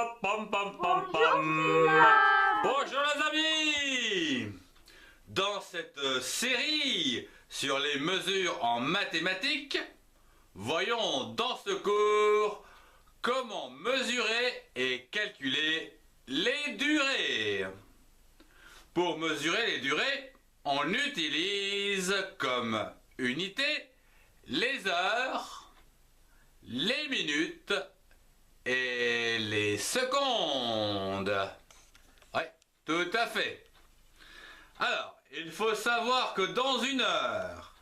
Pam, pam, pam, Bonjour, pam. Philomène. Bonjour les amis. Dans cette série sur les mesures en mathématiques, voyons dans ce cours comment mesurer et calculer les durées. Pour mesurer les durées, on utilise comme unité les heures, les minutes et les secondes. Oui, tout à fait. Alors, il faut savoir que dans une heure,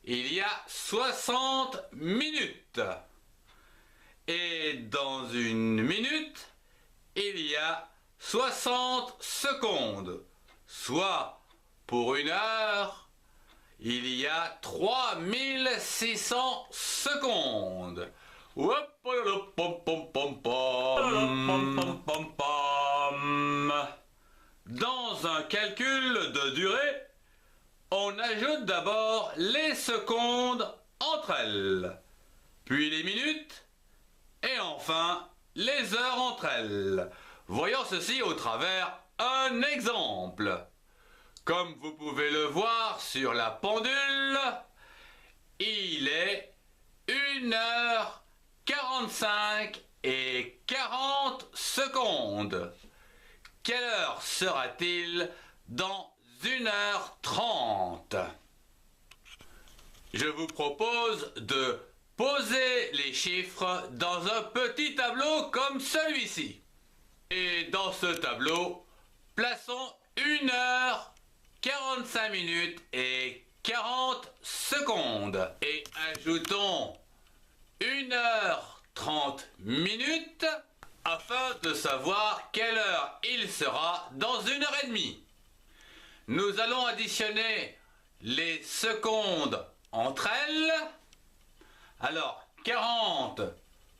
il y a 60 minutes. Et dans une minute, il y a 60 secondes. Soit, pour une heure, il y a 3600 secondes. Hop, pom, pom, pom, pom, pom, pom. Dans un calcul de durée, on ajoute d'abord les secondes entre elles, puis les minutes, et enfin les heures entre elles. Voyons ceci au travers un exemple. Comme vous pouvez le voir sur la pendule, il est 1h45 et 40 secondes. Quelle heure sera-t-il dans 1h30? Je vous propose de poser les chiffres dans un petit tableau comme celui-ci. Et dans ce tableau, plaçons 1h45 minutes et 40 secondes. Et ajoutons 1h30 minutes afin de savoir quelle heure il sera dans 1h30. Nous allons additionner les secondes entre elles. Alors, 40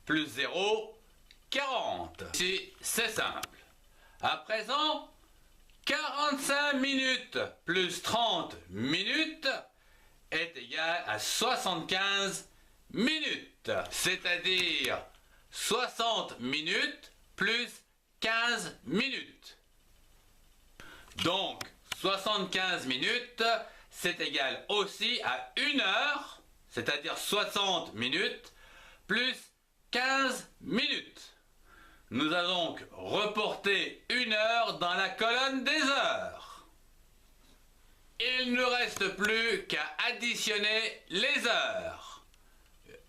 plus 0, 40. Ici, c'est simple. À présent, 45 minutes plus 30 minutes est égal à 75 minutes. C'est-à-dire 60 minutes plus 15 minutes. Donc, 75 minutes, c'est égal aussi à 1 heure, c'est-à-dire 60 minutes, plus 15 minutes. Nous allons donc reporter 1 heure dans la colonne des heures. Il ne reste plus qu'à additionner les heures.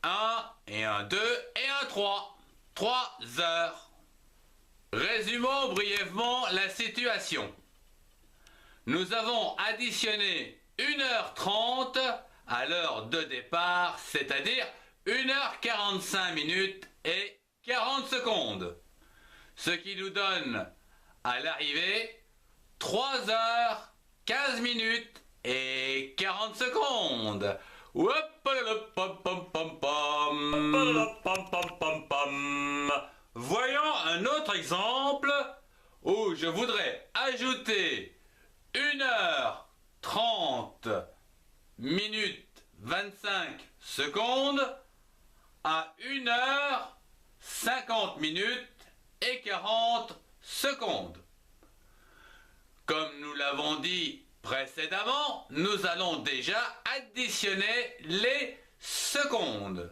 1 et un 2 et un 3. 3 heures. Résumons brièvement la situation. Nous avons additionné 1h30 à l'heure de départ, c'est-à-dire 1h45 minutes et 40 secondes. Ce qui nous donne à l'arrivée 3 heures, 15 minutes et 40 secondes. Voyons un autre exemple où je voudrais ajouter 1h30 minutes 25 secondes à 1h50 minutes et 40 secondes. Comme nous l'avons dit précédemment, nous allons déjà additionner les secondes.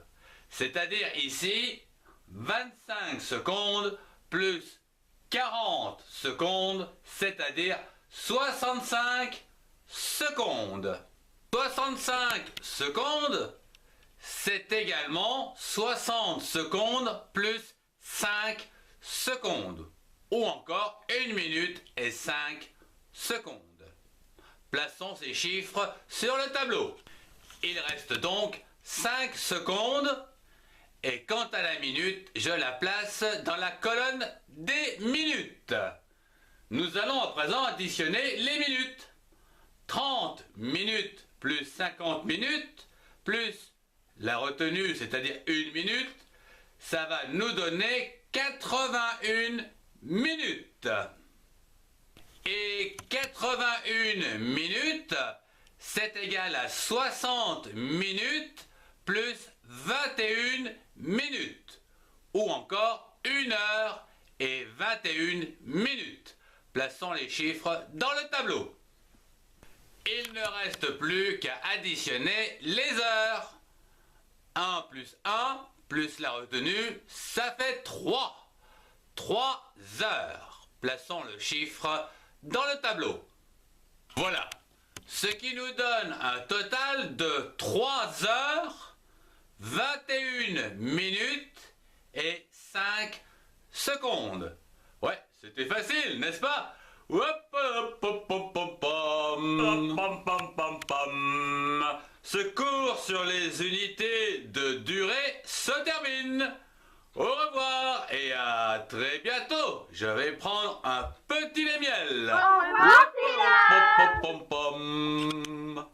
C'est-à-dire ici 25 secondes plus 40 secondes, c'est-à-dire 65 secondes. 65 secondes, c'est également 60 secondes plus 5 secondes. Ou encore 1 minute et 5 secondes. Plaçons ces chiffres sur le tableau. Il reste donc 5 secondes. Et quant à la minute, je la place dans la colonne des minutes. Nous allons à présent additionner les minutes. 30 minutes plus 50 minutes, plus la retenue, c'est-à-dire 1 minute, ça va nous donner 81 minutes. Et 81 minutes, c'est égal à 60 minutes plus 21 minutes. Ou encore 1 heure et 21 minutes. Plaçons les chiffres dans le tableau. Il ne reste plus qu'à additionner les heures. 1 plus 1 plus la retenue, ça fait 3. 3 heures. Plaçons le chiffre dans le tableau. Voilà. Ce qui nous donne un total de 3 heures, 21 minutes et 5 secondes. Ouais, c'était facile, n'est-ce pas? Hop, hop, hop, hop, hop, pom. Pom, pom, pom, pom. Ce cours sur les unités de durée se termine. Au revoir et à très bientôt. Je vais prendre un petit lait miel. Au revoir, Pom, pom, pom, pom.